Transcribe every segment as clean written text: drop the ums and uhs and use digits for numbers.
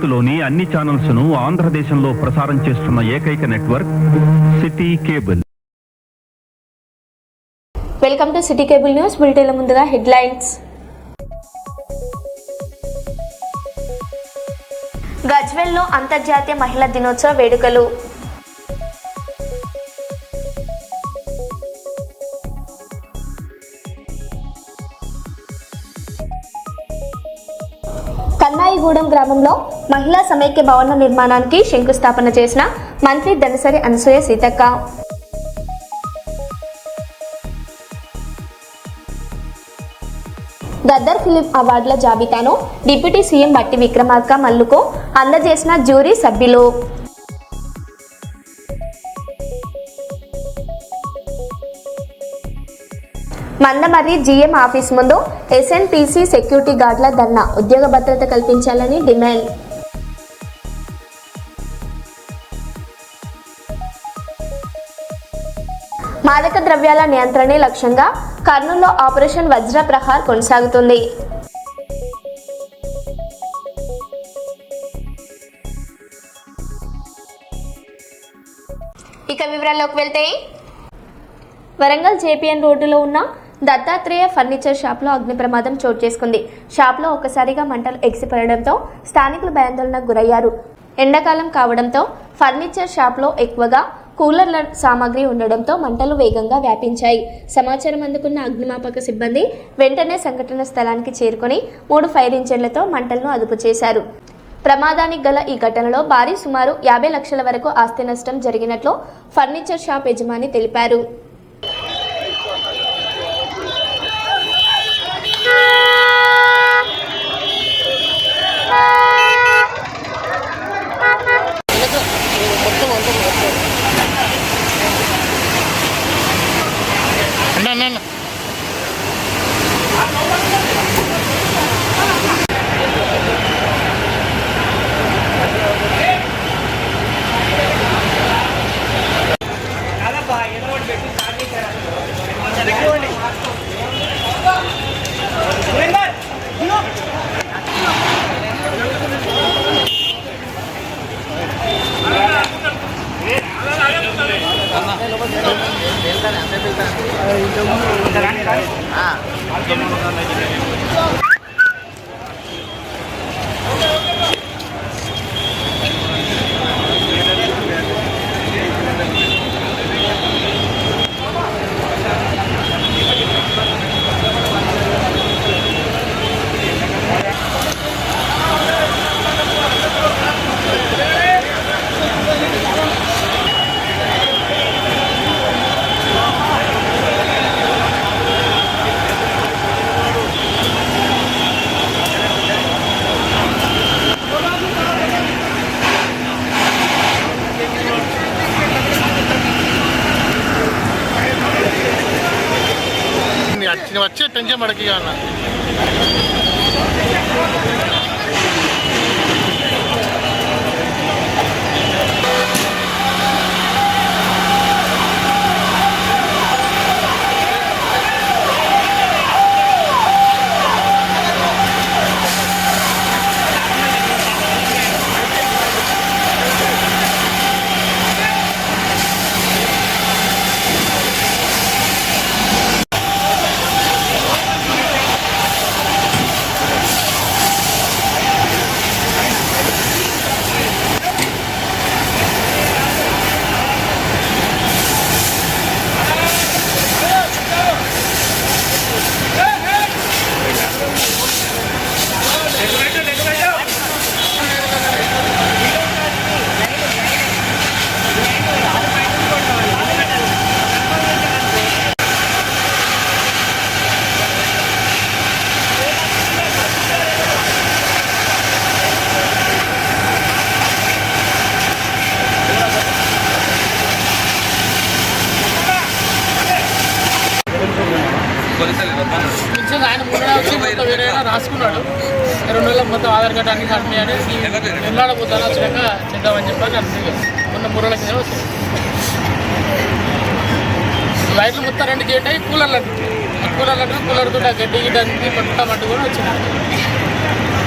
భారత్లోని అన్ని ఛానల్స్ ను ఆంధ్రదేశంలో ప్రసారం చేస్తున్న ఏకైక network city cable. Welcome to city cable news bulletin. ముందుగా హెడ్లైన్స్. గజ్వేల్లో అంతర్జాతీయ మహిళా దినోత్సవ వేడుకలు. కన్నాయిగూడెం గ్రామంలో మహిళా సమైక్య భవన నిర్మాణానికి శంకుస్థాపన చేసిన మంత్రి దనసరి అనసూయ సీతక్క. గద్దర్ ఫిలిం అవార్డుల జాబితాను డిప్యూటీ సీఎం బట్టి విక్రమార్క మల్లుకు అందజేసిన జ్యూరీ సభ్యులు. మందమర్రి జీఎం ఆఫీస్ ముందు ఎస్ఎన్పిసి సెక్యూరిటీ గార్డుల ధర్నా. ఉద్యోగ భద్రత కల్పించాలని డిమాండ్. మాదక ద్రవ్యాల నియంత్రణే లక్ష్యంగా కర్నూలులో ఆపరేషన్ వజ్ర ప్రహార్ కొనసాగుతుంది. ఇక వివరాల్లోకి వెళ్తే, వరంగల్ జేపీఎన్ రోడ్డులో ఉన్న దత్తాత్రేయ ఫర్నిచర్ షాప్లో అగ్ని ప్రమాదం చోటు చేసుకుంది. షాప్లో ఒక్కసారిగా మంటలు ఎగిసిపడడంతో స్థానికులు భయాందోళనకు గురయ్యారు. ఎండాకాలం కావడంతో ఫర్నిచర్ షాప్లో ఎక్కువగా కూలర్ల సామాగ్రి ఉండడంతో మంటలు వేగంగా వ్యాపించాయి. సమాచారం అందుకున్న అగ్నిమాపక సిబ్బంది వెంటనే సంఘటన స్థలానికి చేరుకొని 3 ఫైర్ ఇంజన్లతో మంటలను అదుపు చేశారు. ప్రమాదానికి గల ఈ ఘటనలో భారీ సుమారు 50 లక్షల వరకు ఆస్తి నష్టం జరిగినట్లు ఫర్నిచర్ షాప్ యజమాని తెలిపారు. వచ్చే టెన్షన్ పడకి అన్న. ఆయన ముందు వచ్చి మొత్తం వేరేనా రాసుకున్నాడు. 2 నెలలకు మొత్తం ఆధార్ కార్డు అన్ని కంపెనీ అనేది వెళ్ళాడపోతాను వచ్చాక చేద్దామని చెప్పాక అంతే. మొన్న 3 నెలల కింద వచ్చింది. లైట్లు మొత్తం 2 గేట్ అయ్యి కూలర్లు కూలర్తో గడ్డి గిడ్డ అన్ని మొత్తం పట్టుకొని వచ్చింది.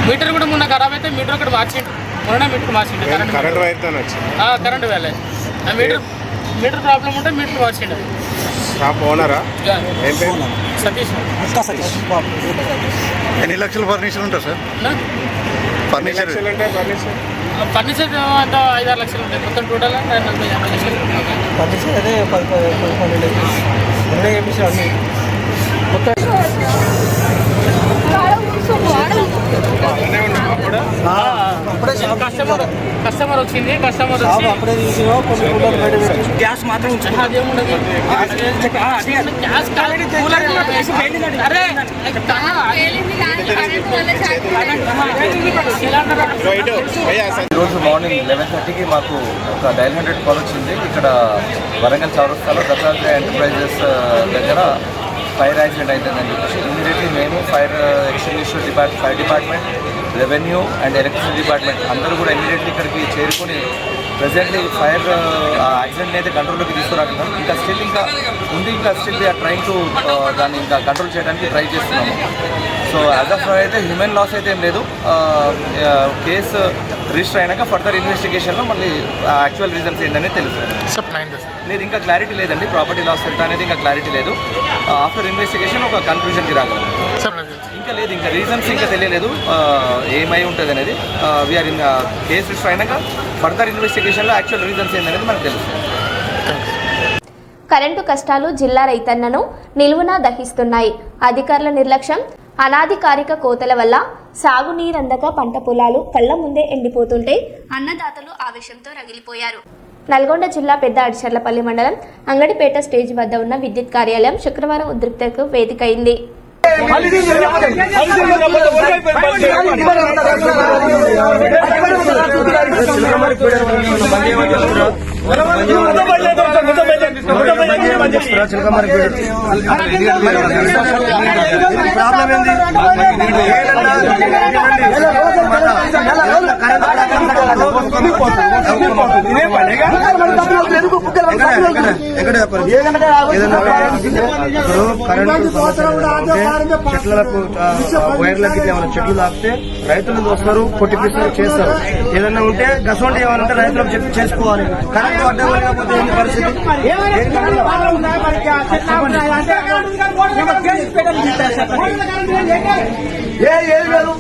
మీటర్ కూడా మొన్న ఖరాబ్ అయితే మీటర్ ఒకటి మార్చిండు. మొన్న మీటర్ మార్చిండు కరెంట్ వైర్తో వచ్చింది. కరెంట్ వేలే ఆ మీటర్ ప్రాబ్లం ఉంటే మీటర్ మార్చిండు. షాప్ ఓనరా? ఏం పేరు? సతీష్. ఎన్ని లక్షల ఫర్నిచర్ ఉంటుంది సార్? ఫర్నిచర్ అంటే ఫర్నిచర్ అంత 5-6 లక్షలు ఉంటాయి. మొత్తం టోటల్ 40-50 లక్షలు. ఫర్నిచర్ అదే 12 చేపించారు అన్ని మొత్తం. కస్టమర్ వచ్చింది. కస్టమర్ వచ్చి అప్పుడే తీసినా కొన్ని గుడ్డలు బయట పెట్టి గ్యాస్ మాత్రం అదేముండదు. గ్యాస్ అరే ఈరోజు మార్నింగ్ 11:30కి మాకు ఒక డైల్ 100 కాల్ వచ్చింది. ఇక్కడ వరంగల్ చౌరస్తాలో దత్తాత్రేయ ఎంటర్ప్రైజెస్ దగ్గర ఫైర్ యాక్సిడెంట్ అవుతుందని చెప్పేసి ఇమీడియట్లీ మేము fire department, revenue and electricity department అందరూ కూడా ఇమీడియట్లీ ఇక్కడికి చేరుకొని ప్రెసెంట్లీ ఫైర్ యాక్సిడెంట్ని అయితే కంట్రోల్లోకి తీసుకురాగలం. ఇంకా స్టిల్ వీఆర్ ట్రైంగ్ టు దాన్ని ఇంకా కంట్రోల్ చేయడానికి ట్రై చేస్తున్నాము. సో యాజ్ ఆఫ్ అయితే హ్యూమన్ లాస్ అయితే ఏం లేదు. కేసు రిజిస్టర్ అయినాక ఫర్దర్ ఇన్వెస్టిగేషన్లో మళ్ళీ యాక్చువల్ రీజన్స్ ఏంటనేది తెలుస్తుంది. లేదు, ఇంకా క్లారిటీ లేదండి. ప్రాపర్టీ లాస్ ఎంత అనేది ఇంకా క్లారిటీ లేదు. ఆఫ్టర్ ఇన్వెస్టిగేషన్ ఒక కన్క్లూజన్కి రాగలం. ఇంకా లేదు, ఇంకా రీజన్స్ ఇంకా తెలియలేదు ఏమై ఉంటుంది అనేది. వీఆర్ ఇన్ కేసు రిజిస్టర్ అయినాక ఫర్దర్ ఇన్వెస్టిగేషన్లో యాక్చువల్ రీజన్స్ ఏంటనేది మనకు తెలుస్తుంది. కరెంటు కష్టాలు జిల్లా రైతన్నను నిలువునా దహిస్తున్నాయి. అధికారుల నిర్లక్ష్యం, అనాధికారిక కోతల వల్ల సాగునీరందక పంట పొలాలు కళ్ల ముందే ఎండిపోతుంటే అన్నదాతలు ఆవేశంతో రగిలిపోయారు. నల్గొండ జిల్లా పెద్ద అడిచర్లపల్లి మండలం అంగడిపేట స్టేజ్ వద్ద ఉన్న విద్యుత్ కార్యాలయం శుక్రవారం ఉద్రిక్తతకు వేదికైంది. చెట్లకు వైర్లకి ఏమైనా చెట్లు తాకితే రైతులు వస్తారు, కొట్టిపిస్తారు, చేస్తారు. ఏదన్నా ఉంటే గసండి ఏమైనా రైతులకు చెప్పి చేసుకోవాలి. కరెంట్ అడ్డం లేకపోతే ఏంటి పరిస్థితి? ఏది లేదు.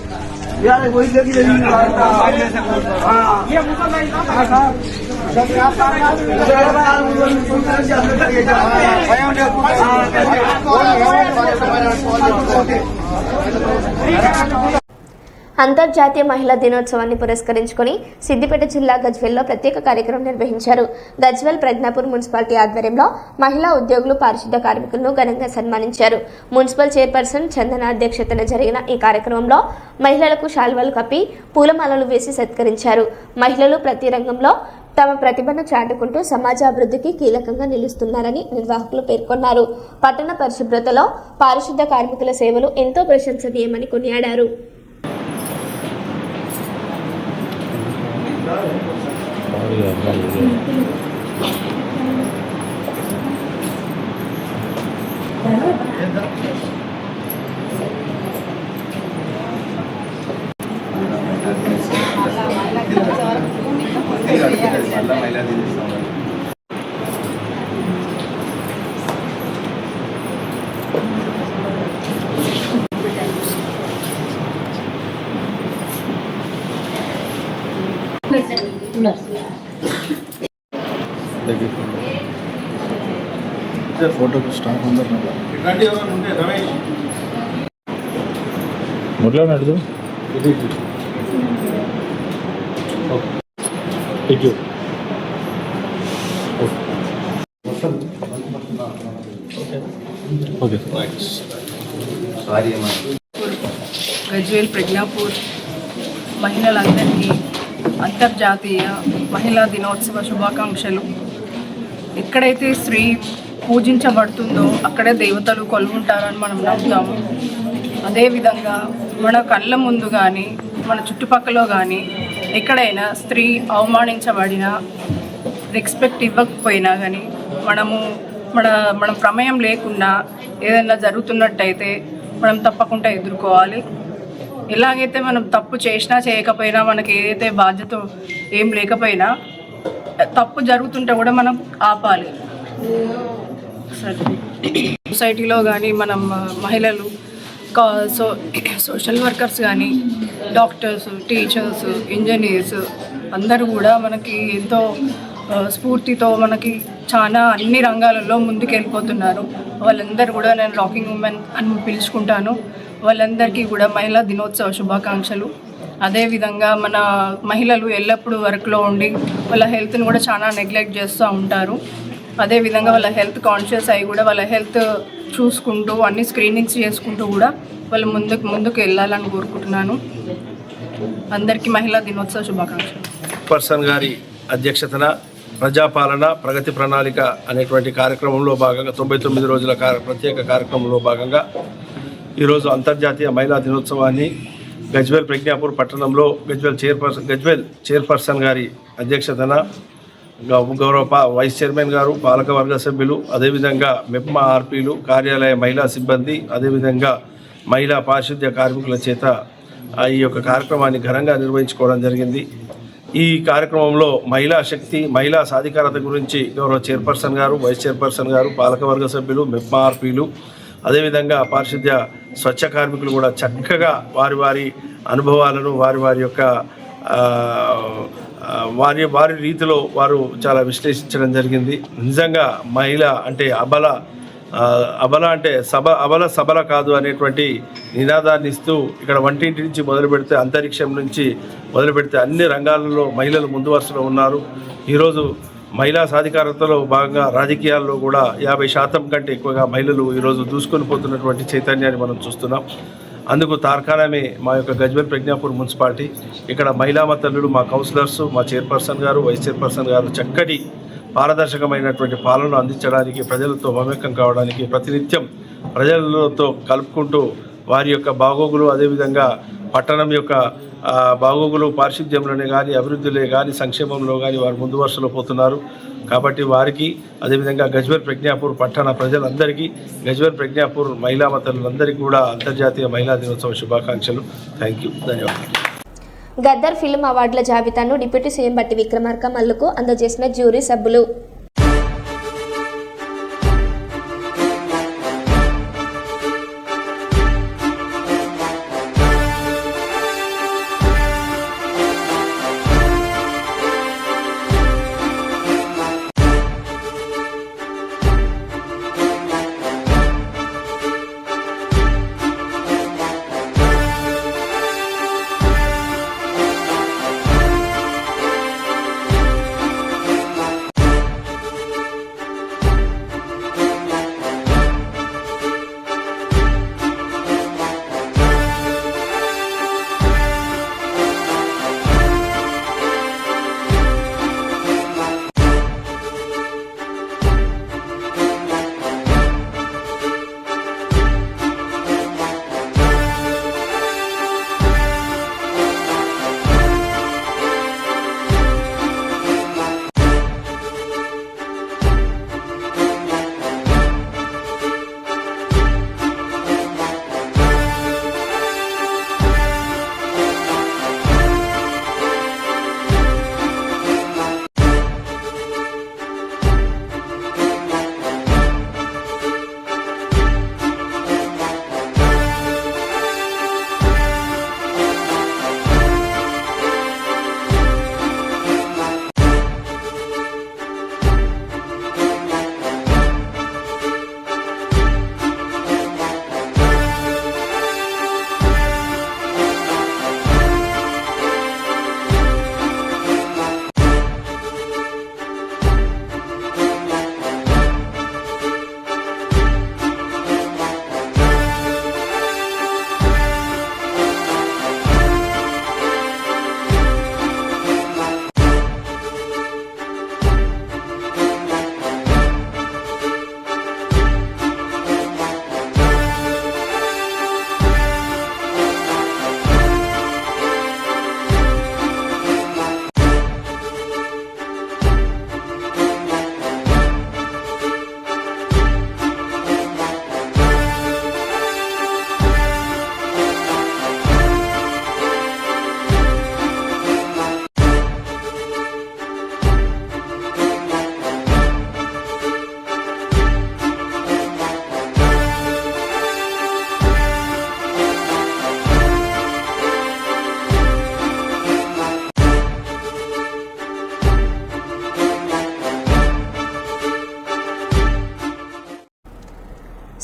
అంతర్జాతీయ మహిళా దినోత్సవాన్ని పురస్కరించుకుని సిద్దిపేట జిల్లా గజ్వేల్లో ప్రత్యేక కార్యక్రమం నిర్వహించారు. గజ్వేల్ ప్రజ్ఞాపూర్ మున్సిపాలిటీ ఆధ్వర్యంలో మహిళా ఉద్యోగులు, పారిశుద్ధ కార్మికులను ఘనంగా సన్మానించారు. మున్సిపల్ చైర్పర్సన్ చందన అధ్యక్షతన జరిగిన ఈ కార్యక్రమంలో మహిళలకు శాల్వాలు కప్పి పూలమాలలు వేసి సత్కరించారు. మహిళలు ప్రతి రంగంలో తమ ప్రతిభను చాటుకుంటూ సమాజాభివృద్ధికి కీలకంగా నిలుస్తున్నారని నిర్వాహకులు పేర్కొన్నారు. పట్టణ పరిశుభ్రతలో పారిశుద్ధ కార్మికుల సేవలు ఎంతో ప్రశంసనీయమని కొనియాడారు. फोटो स्टाफ अंदर మురళి నడుదు గజ్వేల్ ప్రజ్ఞాపూర్ మహిళలందరికీ అంతర్జాతీయ మహిళా దినోత్సవ శుభాకాంక్షలు. ఎక్కడైతే స్త్రీ పూజించబడుతుందో అక్కడే దేవతలు కొలువుంటారని మనం నమ్ముతాము. అదేవిధంగా మన కళ్ళ ముందు కానీ మన చుట్టుపక్కల కానీ ఎక్కడైనా స్త్రీ అవమానించబడినా, రెస్పెక్ట్ ఇవ్వకపోయినా కానీ మన ప్రమేయం లేకుండా ఏదైనా జరుగుతున్నట్టయితే మనం తప్పకుండా ఎదుర్కోవాలి. ఎలాగైతే మనం తప్పు చేసినా చేయకపోయినా మనకి ఏదైతే బాధ్యత ఏం లేకపోయినా తప్పు జరుగుతుంటే కూడా మనం ఆపాలి. సొసైటీలో కానీ మనం మహిళలు సోషల్ వర్కర్స్ కానీ డాక్టర్స్, టీచర్స్, ఇంజనీర్స్ అందరూ కూడా మనకి ఎంతో స్ఫూర్తితో మనకి చాలా అన్ని రంగాలలో ముందుకు వెళ్ళిపోతున్నారు. వాళ్ళందరూ కూడా నేను రాకింగ్ ఉమెన్ అని పిలుచుకుంటాను. వాళ్ళందరికీ కూడా మహిళా దినోత్సవ శుభాకాంక్షలు. అదేవిధంగా మన మహిళలు ఎల్లప్పుడూ వర్క్లో ఉండి వాళ్ళ హెల్త్ని కూడా చాలా నెగ్లెక్ట్ చేస్తూ ఉంటారు. అదేవిధంగా వాళ్ళ హెల్త్ కాన్షియస్ అయ్యి కూడా వాళ్ళ హెల్త్ చూసుకుంటూ అన్ని స్క్రీనింగ్స్ చేసుకుంటూ కూడా వాళ్ళు ముందుకు వెళ్ళాలని కోరుకుంటున్నాను. అందరికీ మహిళా దినోత్సవ శుభాకాంక్షలు. పర్సన్ గారి అధ్యక్షతన ప్రజాపాలన ప్రగతి ప్రణాళిక అనేటువంటి కార్యక్రమంలో భాగంగా 99 రోజుల ప్రత్యేక కార్యక్రమంలో భాగంగా ఈరోజు అంతర్జాతీయ మహిళా దినోత్సవాన్ని గజ్వేల్ ప్రజ్ఞాపూర్ పట్టణంలో గజ్వేల్ చైర్పర్సన్ గారి అధ్యక్షతన గౌరవ వైస్ చైర్మన్ గారు, పాలకవర్గ సభ్యులు, అదేవిధంగా మెప్మా ఆర్పీలు, కార్యాలయ మహిళా సిబ్బంది, అదేవిధంగా మహిళా పారిశుద్ధ్య కార్మికుల చేత ఈ యొక్క కార్యక్రమాన్ని ఘనంగా నిర్వహించుకోవడం జరిగింది. ఈ కార్యక్రమంలో మహిళా శక్తి, మహిళా సాధికారత గురించి గౌరవ చైర్పర్సన్ గారు, వైస్ చైర్పర్సన్ గారు, పాలకవర్గ సభ్యులు, మెప్మా ఆర్పీలు, అదేవిధంగా పారిశుద్ధ్య స్వచ్ఛ కార్మికులు కూడా చక్కగా వారి అనుభవాలను వారి యొక్క వారి రీతిలో వారు చాలా విశ్లేషించడం జరిగింది. నిజంగా మహిళ అంటే అబల అంటే అబల సబల కాదు అనేటువంటి నినాదాన్ని ఇస్తూ ఇక్కడ వంటింటి నుంచి మొదలు పెడితే, అంతరిక్షం నుంచి మొదలు పెడితే అన్ని రంగాలలో మహిళలు ముందు వరుసలో ఉన్నారు. ఈరోజు మహిళా సాధికారతలో భాగంగా రాజకీయాల్లో కూడా 50% కంటే ఎక్కువగా మహిళలు ఈరోజు దూసుకొని పోతున్నటువంటి చైతన్యాన్ని మనం చూస్తున్నాం. అందుకు తార్కాణమే మా యొక్క గజ్వేల్ ప్రజ్ఞాపూర్ మున్సిపాలిటీ. ఇక్కడ మహిళా తల్లులు, మా కౌన్సిలర్స్, మా చైర్పర్సన్ గారు, వైస్ చైర్పర్సన్ గారు చక్కటి పారదర్శకమైనటువంటి పాలన అందించడానికి, ప్రజలతో మమేకం కావడానికి, ప్రతినిత్యం ప్రజలతో కలుపుకుంటూ వారి యొక్క బాగోగులు, అదేవిధంగా పట్టణం యొక్క బాగోగులు పారిశుద్ధ్యంలోనే కానీ, అభివృద్ధిలో కానీ, సంక్షేమంలో కానీ వారు ముందు వరుసలో పోతున్నారు. కాబట్టి వారికి, అదేవిధంగా గజ్వేల్ ప్రజ్ఞాపూర్ పట్టణ ప్రజలందరికీ, గజ్వేల్ ప్రజ్ఞాపూర్ మహిళా తల్లులందరికీ కూడా అంతర్జాతీయ మహిళా దినోత్సవ శుభాకాంక్షలు. థ్యాంక్ యూ, ధన్యవాదాలు. గద్దర్ ఫిల్మ్ అవార్డుల జాబితాను డిప్యూటీ సీఎం బట్టి విక్రమార్క మల్లుకు అందజేసిన జ్యూరీ సభ్యులు.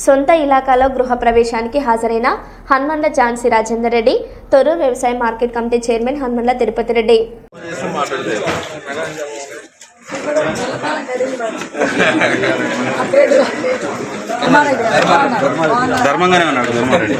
సొంత ఇలాకాలో గృహప్రవేశానికి హాజరైన హన్మన్ల ఝాన్సీ రాజేందర్ రెడ్డి, తొర్రూరు వ్యవసాయ market committee chairman Hanmanla Tirupati Reddy. ధర్మంగానే ఉన్నాడు ధర్మారెడ్డి.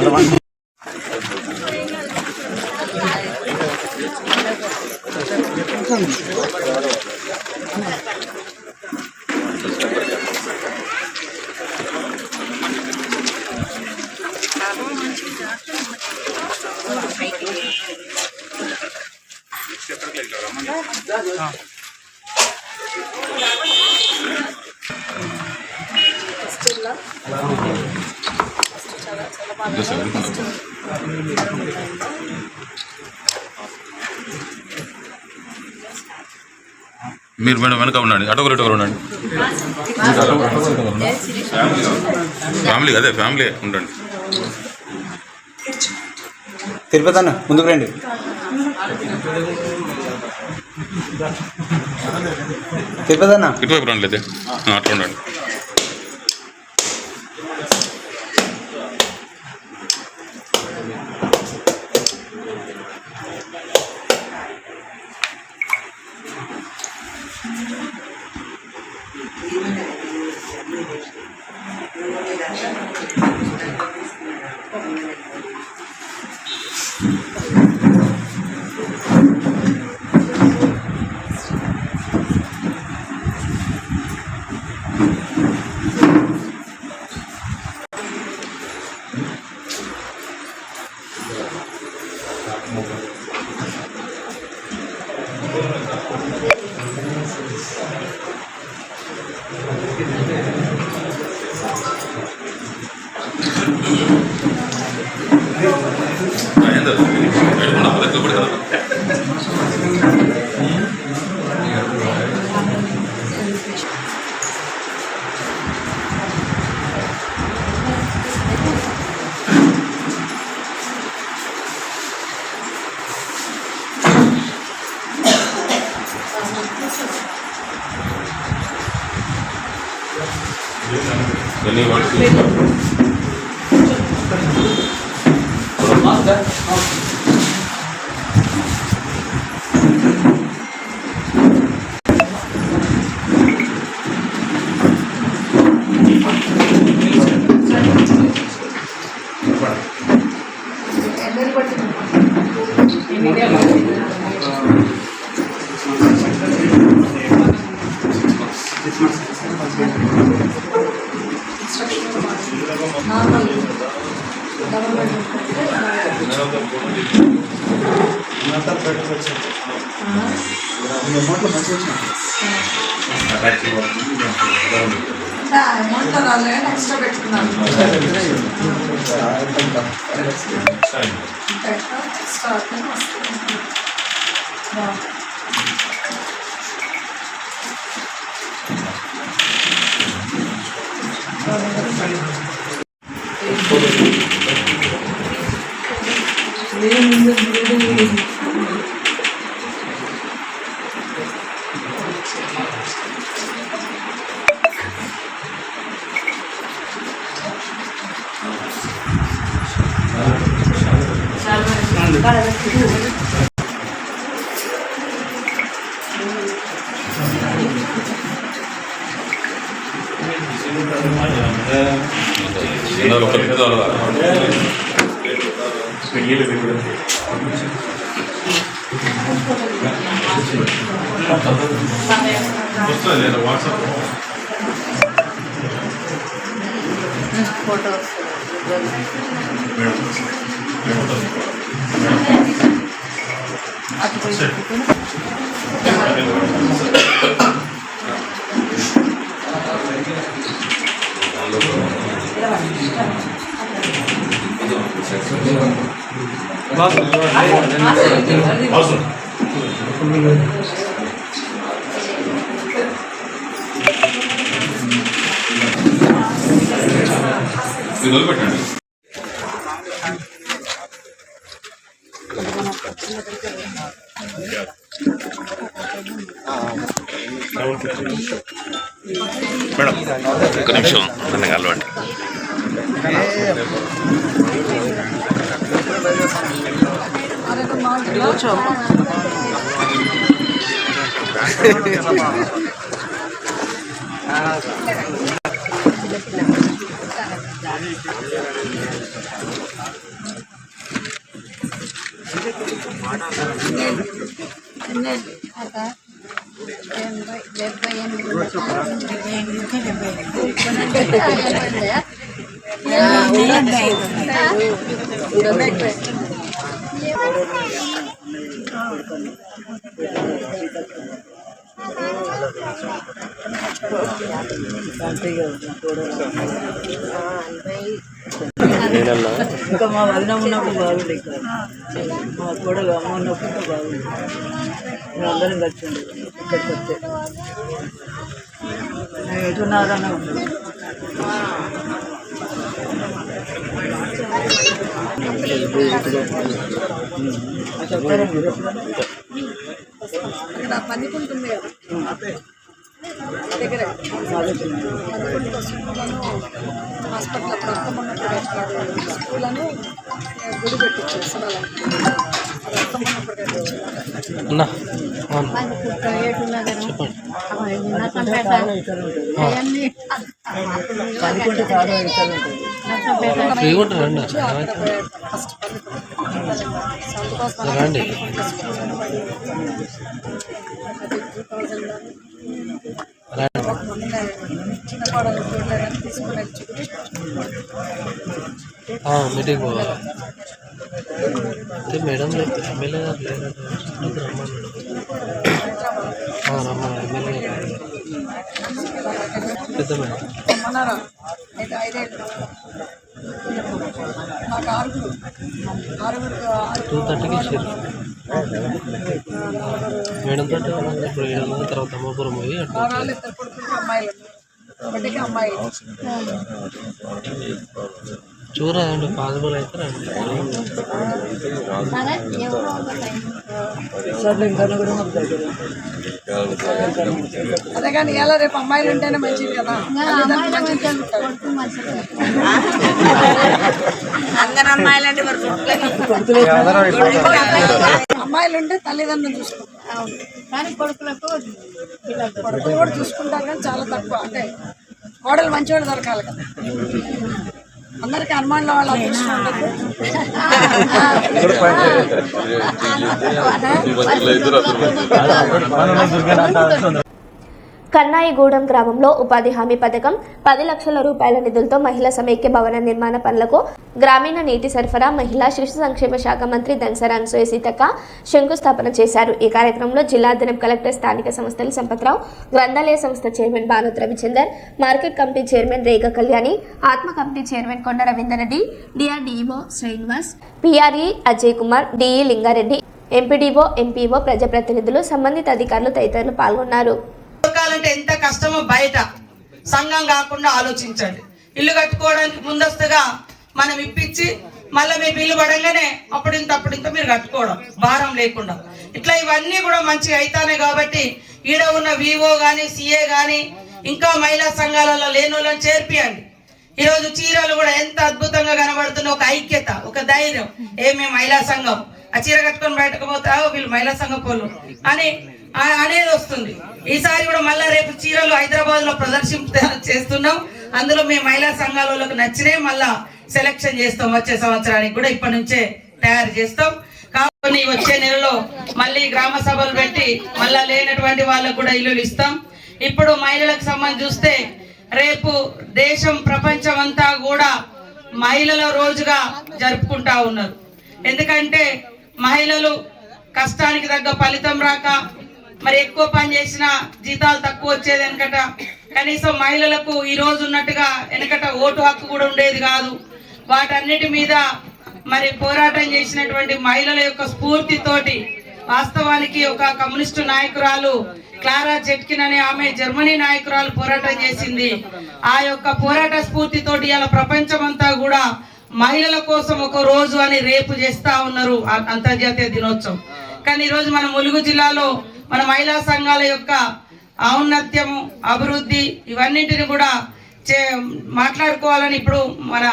మీరు మేడం వెనక ఉండండి, అటొకరు ఉండండి. ఫ్యామిలీ అదే ఫ్యామిలీ ఉండండి. తిరుపతి అన్న ముందుకు రండి. తిరుపతి అన్న ఇటువైపు రండి, అయితే అట్లా ఉండండి. ఎక్స్ట్రా పెట్టుకున్నాను. పెట్టండి. మేడం ఒక్క నిమిషం నన్ను కలవండి. ఇంకా మా వదిన ఉన్నప్పుడు బాగుండే, మా కోడలు అమ్మ ఉన్నప్పుడు బాగుంది. మేము అందరం కలిసి ఉండే ఇక్కడికి వస్తే మేము ఎటున్నారనే ఉండదు. పనికుంటుంది కదా దగ్గర హాస్పిటల్ అప్పుడు అర్థం ఉన్నప్పుడు స్కూలను గుడి పెట్టించారు పనికుంటే చాలా ఇస్తారు రండి. చిన్న కోడలు తీసుకుని మీటింగ్ పోవాలి మేడం. ఎమ్మెల్యే గారు లేరు, రమ్మన్నారు. ఎమ్మెల్యే పెద్ద మేడం అన్నారా అయితే 5 ఏళ్ళు మాకు 6 2:30కి ఇచ్చారు మేడం తోటి. ఇప్పుడు 7 తర్వాత అమ్మపురం పోయి వాళ్ళు ఇద్దరు కొడుకులకి అమ్మాయిలు, బిడ్డకి అమ్మాయిలు. చూడండి పాసిబుల్ అయితే రండి. అదే కానీ ఎలా రేపు అమ్మాయిలు ఉంటేనే మంచిది కదా. అమ్మాయిలు ఉంటే తల్లిదండ్రులు చూసుకుంటారు, కానీ కొడుకులకు కొడుకులు కూడా చూసుకుంటారు, కానీ చాలా తక్కువ. అంటే కోడలు మంచివాళ్ళు దొరకాలి కదా. అందరికీ అనుమానంలో వాళ్ళు అదృష్టం ఉండదు. కన్నాయిగూడెం గ్రామంలో ఉపాధి హామీ పథకం 10 లక్షల రూపాయల నిధులతో మహిళా సమైక్య భవన నిర్మాణ పనులకు గ్రామీణ నీటి సరఫరా, మహిళా శిశు సంక్షేమ శాఖ మంత్రి ధన్సర్ అనసూయ సీతక్క శంకుస్థాపన చేశారు. ఈ కార్యక్రమంలో జిల్లా అదనపు కలెక్టర్, స్థానిక సంస్థల సంపత్రావు, గ్రంథాలయ సంస్థ chairman Banoth Ravichander, market committee chairman Rekha Kalyani, ATMA committee chairman Konda Ravinder Reddy, DRDO Srinivas, PRE Ajay Kumar, DE Lingareddy, MPDO, MPO, ప్రజాప్రతినిధులు, సంబంధిత అధికారులు తదితరులు పాల్గొన్నారు. అంటే ఎంత కష్టమో బయట సంఘం కాకుండా ఆలోచించండి. ఇల్లు కట్టుకోవడానికి ముందస్తుగా మనం ఇప్పించి మళ్ళీ మీ బిల్లు పడంగానే అప్పుడింత మీరు కట్టుకోవడం భారం లేకుండా. ఇట్లా ఇవన్నీ కూడా మంచిగా అవుతానే కాబట్టి ఈడ ఉన్న వివో కానీ, సిఏ కానీ, ఇంకా మహిళా సంఘాలలో లేని వాళ్ళని చేర్పియండి. ఈరోజు చీరలు కూడా ఎంత అద్భుతంగా కనబడుతున్న ఒక ఐక్యత, ఒక ధైర్యం. మేము మహిళా సంఘం, ఆ చీర కట్టుకొని బయటకు పోతావు వీళ్ళు మహిళా సంఘ పోలు అని అనేది వస్తుంది. ఈసారి కూడా మళ్ళా రేపు చీరలు హైదరాబాద్ లో ప్రదర్శింప చేస్తున్నాం. అందులో మేము మహిళా సంఘాలకు నచ్చినే మళ్ళా సెలెక్షన్ చేస్తాం. వచ్చే సంవత్సరానికి కూడా ఇప్పటి నుంచే తయారు చేస్తాం. కాబట్టి వచ్చే నెలలో మళ్ళీ గ్రామ సభలు పెట్టి మళ్ళా లేనటువంటి వాళ్ళకు కూడా ఇల్లులు ఇస్తాం. ఇప్పుడు మహిళలకు సంబంధించి చూస్తే రేపు దేశం, ప్రపంచం అంతా కూడా మహిళల రోజుగా జరుపుకుంటా ఉన్నారు. ఎందుకంటే మహిళలు కష్టానికి తగ్గ ఫలితం రాక, మరి ఎక్కువ పని చేసిన జీతాలు తక్కువ వచ్చేది. వెనకట కనీసం మహిళలకు ఈ రోజు ఉన్నట్టుగా వెనకట ఓటు హక్కు కూడా ఉండేది కాదు. వాటన్నిటి మీద మరి పోరాటం చేసినటువంటి మహిళల యొక్క స్ఫూర్తితోటి వాస్తవానికి ఒక కమ్యూనిస్టు నాయకురాలు క్లారా జెట్కిన్ అనే ఆమె జర్మనీ నాయకురాలు పోరాటం చేసింది. ఆ యొక్క పోరాట స్ఫూర్తితోటి ఇలా ప్రపంచమంతా కూడా మహిళల కోసం ఒక రోజు అని రేపు చేస్తా ఉన్నారు అంతర్జాతీయ దినోత్సవం. కానీ ఈరోజు మన ములుగు జిల్లాలో మన మహిళా సంఘాల యొక్క ఔన్నత్యము, అభివృద్ధి ఇవన్నింటిని కూడా మాట్లాడుకోవాలని ఇప్పుడు మన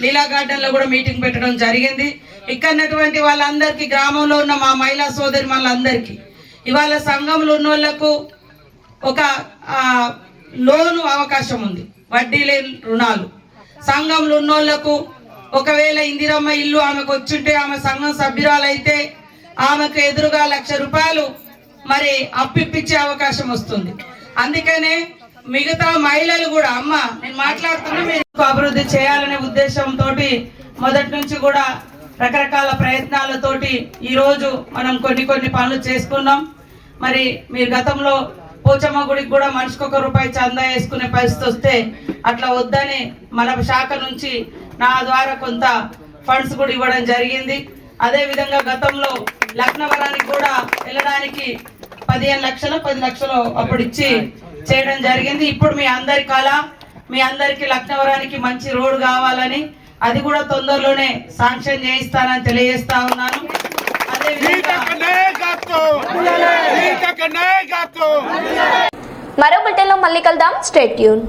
లీలా గార్డెన్లో కూడా మీటింగ్ పెట్టడం జరిగింది. ఇక్కడటువంటి వాళ్ళందరికీ, గ్రామంలో ఉన్న మా మహిళా సోదరి వాళ్ళందరికీ ఇవాళ సంఘంలో ఉన్న వాళ్ళకు ఒక లోను అవకాశం ఉంది, వడ్డీ లేని రుణాలు. సంఘంలో ఉన్న వాళ్ళకు ఒకవేళ ఇందిరమ్మ ఇల్లు ఆమెకు వచ్చుంటే, ఆమె సంఘం సభ్యురాలైతే ఆమెకు ఎదురుగా 1,00,000 రూపాయలు మరి అప్పిప్పించే అవకాశం వస్తుంది. అందుకనే మిగతా మహిళలు కూడా, అమ్మ నేను మాట్లాడుతున్నా, మీరు అభివృద్ధి చేయాలనే ఉద్దేశంతో మొదటి నుంచి కూడా రకరకాల ప్రయత్నాలతోటి ఈరోజు మనం కొన్ని పనులు చేసుకున్నాం. మరి మీరు గతంలో పోచమ్మ గుడికి కూడా మనిషికి ₹1 చందా వేసుకునే పరిస్థితి వస్తే అట్లా వద్దని మన శాఖ నుంచి నా ద్వారా కొంత ఫండ్స్ కూడా ఇవ్వడం జరిగింది. అదే విధంగా గతంలో లక్నవరానికి కూడా వెళ్ళడానికి 15 లక్షలు 10 లక్షలు అప్పుడు ఇచ్చి చేయడం జరిగింది. ఇప్పుడు మీ అందరి కళ, మీ అందరికి లక్నవరానికి మంచి రోడ్ కావాలని, అది కూడా తొందరలోనే శాంక్షన్ చేయిస్తానని తెలియజేస్తా ఉన్నాను. అదే మరో బులెటిన్లో మళ్ళీ కలుద్దాం. Stay tune.